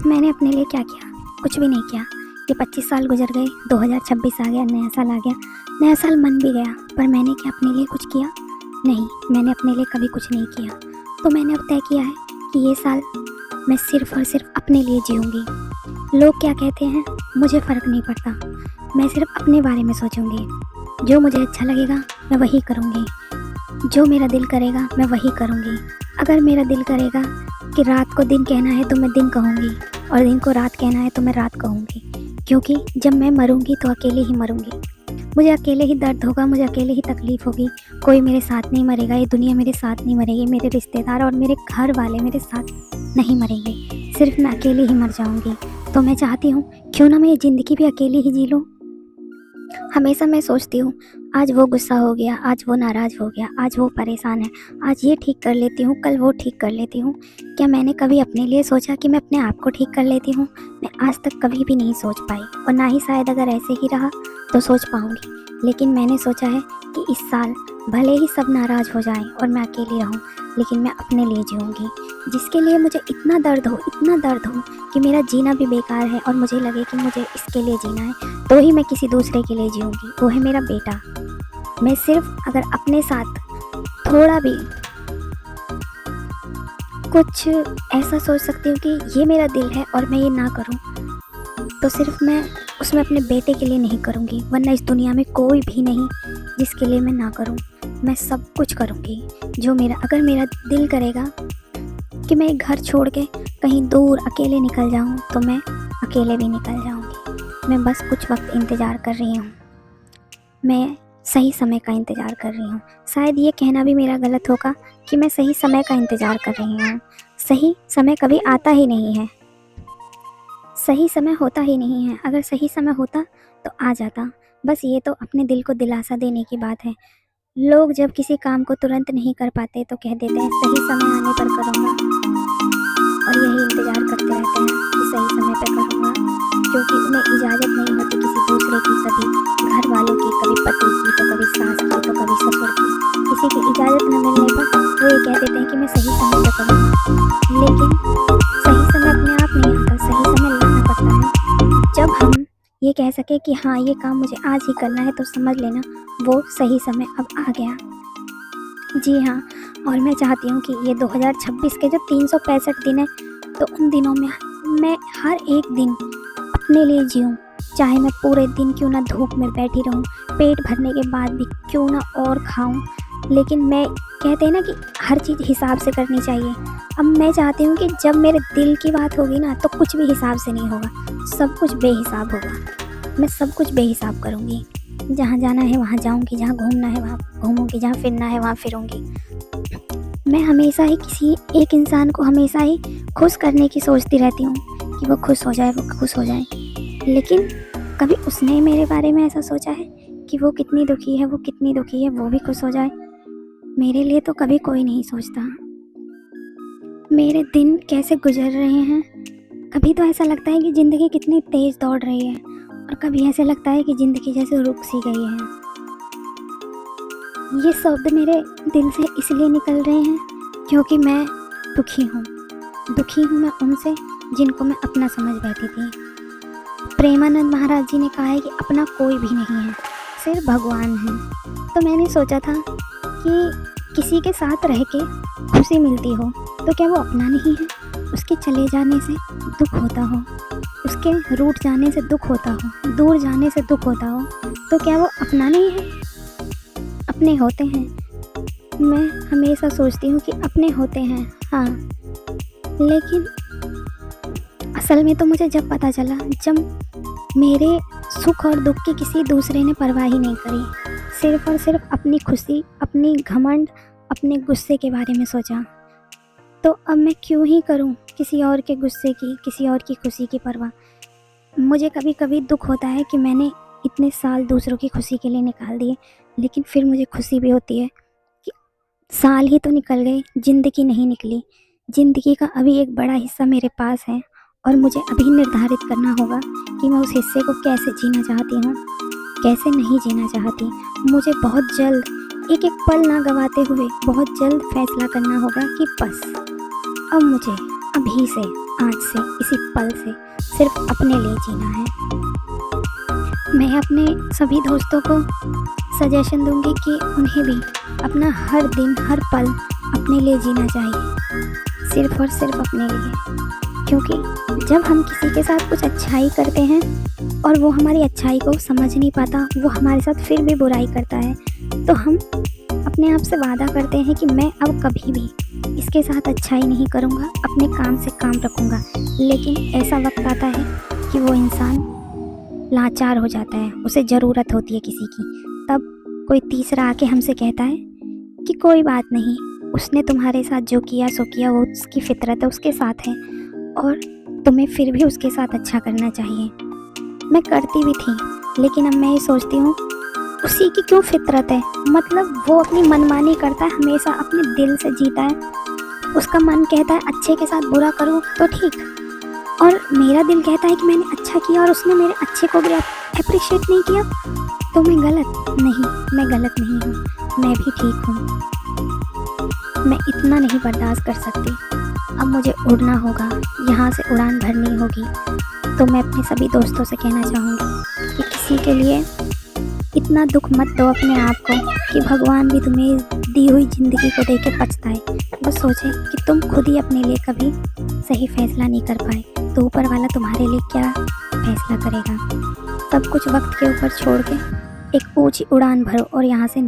मैंने अपने लिए क्या किया? कुछ भी नहीं किया। ये 25 साल गुजर गए, 2026 आ गया, नया साल आ गया, नया साल मन भी गया, पर मैंने क्या अपने लिए कुछ किया? नहीं, मैंने अपने लिए कभी कुछ नहीं किया। तो मैंने अब तय किया है कि ये साल मैं सिर्फ़ और सिर्फ अपने लिए जीऊँगी। लोग क्या कहते हैं मुझे फ़र्क नहीं पड़ता, मैं सिर्फ अपने बारे में सोचूँगी। जो मुझे अच्छा लगेगा मैं वही करूँगी, जो मेरा दिल करेगा मैं वही करूँगी। अगर मेरा दिल करेगा कि रात को दिन कहना है तो मैं दिन कहूँगी, और दिन को रात कहना है तो मैं रात कहूँगी, क्योंकि जब मैं मरूँगी तो अकेले ही मरूँगी। मुझे अकेले ही दर्द होगा, मुझे अकेले ही तकलीफ़ होगी। कोई मेरे साथ नहीं मरेगा, ये दुनिया मेरे साथ नहीं मरेगी, मेरे रिश्तेदार और मेरे घर वाले मेरे साथ नहीं मरेंगे, सिर्फ मैं अकेले ही मर जाऊँगी। तो मैं चाहती हूँ क्यों ना मैं ये ज़िंदगी भी अकेली ही जी लूँ। हमेशा मैं सोचती हूँ आज वो गुस्सा हो गया, आज वो नाराज़ हो गया, आज वो परेशान है, आज ये ठीक कर लेती हूँ, कल वो ठीक कर लेती हूँ। क्या मैंने कभी अपने लिए सोचा कि मैं अपने आप को ठीक कर लेती हूँ? मैं आज तक कभी भी नहीं सोच पाई, और ना ही शायद अगर ऐसे ही रहा तो सोच पाऊँगी। लेकिन मैंने सोचा है कि इस साल भले ही सब नाराज़ हो जाएं और मैं अकेली रहूं, लेकिन मैं अपने लिए जीऊँगी, जिसके लिए मुझे इतना दर्द हो कि मेरा जीना भी बेकार है और मुझे लगे कि मुझे इसके लिए जीना है, तो ही मैं किसी दूसरे के लिए जीऊँगी। वो है मेरा बेटा। मैं सिर्फ अगर अपने साथ थोड़ा भी कुछ ऐसा सोच सकती हूँ कि ये मेरा दिल है और मैं ये ना करूँ, तो सिर्फ मैं उसमें अपने बेटे के लिए नहीं करूँगी, वरना इस दुनिया में कोई भी नहीं जिसके लिए मैं ना करूँ। मैं सब कुछ करूँगी जो अगर मेरा दिल करेगा कि मैं घर छोड़ के कहीं दूर अकेले निकल जाऊँ तो मैं अकेले भी निकल जाऊँगी। मैं बस कुछ वक्त इंतज़ार कर रही हूँ, मैं सही समय का इंतज़ार कर रही हूँ। शायद ये कहना भी मेरा गलत होगा कि मैं सही समय का इंतज़ार कर रही हूँ। सही समय कभी आता ही नहीं है, सही समय होता ही नहीं है। अगर सही समय होता तो आ जाता। बस ये तो अपने दिल को दिलासा देने की बात है। लोग जब किसी काम को तुरंत नहीं कर पाते तो कह देते हैं सही समय आने पर करूँगा, और यही इंतज़ार करते रहते हैं कि सही समय पर करूँगा, क्योंकि उन्हें इजाज़त नहीं होती किसी दूसरे की, कभी घर वालों की, कभी पति की, तो कभी सास की, तो कभी ससुर की। किसी की इजाज़त न मिलने पर वो ये कह देते हैं कि मैं सही समय पर करूँगा। लेकिन सही समय अपने आप नहीं आता, सही समय लाना पड़ता है। जब हम ये कह सके कि हाँ ये काम मुझे आज ही करना है, तो समझ लेना वो सही समय अब आ गया। जी हाँ, और मैं चाहती हूँ कि ये 2026 के जो 365 दिन हैं, तो उन दिनों में मैं हर एक दिन अपने लिए जीऊँ। चाहे मैं पूरे दिन क्यों ना धूप में बैठी रहूँ, पेट भरने के बाद भी क्यों ना और खाऊँ, लेकिन मैं कहते हैं ना कि हर चीज़ हिसाब से करनी चाहिए। अब मैं चाहती हूँ कि जब मेरे दिल की बात होगी ना, तो कुछ भी हिसाब से नहीं होगा, सब कुछ बेहिसाब होगा। मैं सब कुछ बेहिसाब करूँगी, जहाँ जाना है वहाँ जाऊँगी, जहाँ घूमना है वहाँ घूमूँगी, जहाँ फिरना है वहाँ फिरूँगी। मैं हमेशा ही किसी एक इंसान को हमेशा ही खुश करने की सोचती रहती हूँ कि वो खुश हो जाए, वो खुश हो जाए। लेकिन कभी उसने मेरे बारे में ऐसा सोचा है कि वो कितनी दुखी है, वो कितनी दुखी है, वो भी खुश हो जाए? मेरे लिए तो कभी कोई नहीं सोचता। मेरे दिन कैसे गुजर रहे हैं, कभी तो ऐसा लगता है कि ज़िंदगी कितनी तेज़ दौड़ रही है, और कभी ऐसे लगता है कि ज़िंदगी जैसे रुक सी गई है। ये शब्द मेरे दिल से इसलिए निकल रहे हैं क्योंकि मैं दुखी हूँ मैं उनसे जिनको मैं अपना समझ बैठी थी। प्रेमानंद महाराज जी ने कहा है कि अपना कोई भी नहीं है, सिर्फ भगवान है। तो मैंने सोचा था कि किसी के साथ रह के खुशी मिलती हो तो क्या वो अपना नहीं है? उसके चले जाने से दुख होता हो, उसके रूठ जाने से दुख होता हो, दूर जाने से दुख होता हो, तो क्या वो अपना नहीं है? अपने होते हैं। मैं हमेशा सोचती हूँ कि अपने होते हैं, हाँ, लेकिन असल में तो मुझे जब पता चला, जब मेरे सुख और दुख की किसी दूसरे ने परवाह ही नहीं करी, सिर्फ़ और सिर्फ अपनी खुशी, अपनी घमंड, अपने गुस्से के बारे में सोचा, तो अब मैं क्यों ही करूं किसी और के गुस्से की, किसी और की खुशी की परवाह। मुझे कभी कभी दुख होता है कि मैंने इतने साल दूसरों की खुशी के लिए निकाल दिए, लेकिन फिर मुझे खुशी भी होती है कि साल ही तो निकल गए, ज़िंदगी नहीं निकली। ज़िंदगी का अभी एक बड़ा हिस्सा मेरे पास है, और मुझे अभी निर्धारित करना होगा कि मैं उस हिस्से को कैसे जीना चाहती हूँ, कैसे नहीं जीना चाहती। मुझे बहुत जल्द एक एक पल ना गंवाते हुए बहुत जल्द फैसला करना होगा कि बस अब मुझे अभी से आज से, इसी पल से सिर्फ अपने लिए जीना है। मैं अपने सभी दोस्तों को सजेशन दूंगी कि उन्हें भी अपना हर दिन हर पल अपने लिए जीना चाहिए, सिर्फ और सिर्फ अपने लिए। क्योंकि जब हम किसी के साथ कुछ अच्छाई करते हैं और वो हमारी अच्छाई को समझ नहीं पाता, वो हमारे साथ फिर भी बुराई करता है, तो हम अपने आप से वादा करते हैं कि मैं अब कभी भी इसके साथ अच्छाई नहीं करूँगा, अपने काम से काम रखूँगा। लेकिन ऐसा वक्त आता है कि वो इंसान लाचार हो जाता है, उसे ज़रूरत होती है किसी की, तब कोई तीसरा आके हमसे कहता है कि कोई बात नहीं, उसने तुम्हारे साथ जो किया सो किया, वो उसकी फितरत है, उसके साथ है, और तुम्हें फिर भी उसके साथ अच्छा करना चाहिए। मैं करती भी थी, लेकिन अब मैं ये सोचती हूँ उसी की क्यों फितरत है, मतलब वो अपनी मनमानी करता है, हमेशा अपने दिल से जीता है। उसका मन कहता है अच्छे के साथ बुरा करूँ तो ठीक, और मेरा दिल कहता है कि मैंने अच्छा किया और उसने मेरे अच्छे को भी अप्रिशिएट नहीं किया, तो मैं गलत नहीं, मैं गलत नहीं हूँ, मैं भी ठीक हूँ। मैं इतना नहीं बर्दाश्त कर सकती, अब मुझे उड़ना होगा, यहाँ से उड़ान भरनी होगी। तो मैं अपने सभी दोस्तों से कहना चाहूँगी कि किसी के लिए इतना दुख मत दो अपने आप को कि भगवान भी तुम्हें दी हुई ज़िंदगी को देख के पछताए। वो सोचे कि तुम खुद ही अपने लिए कभी सही फैसला नहीं कर पाए, तो ऊपर वाला तुम्हारे लिए क्या फैसला करेगा। सब कुछ वक्त के ऊपर छोड़ के एक ऊंची उड़ान भरो और यहाँ से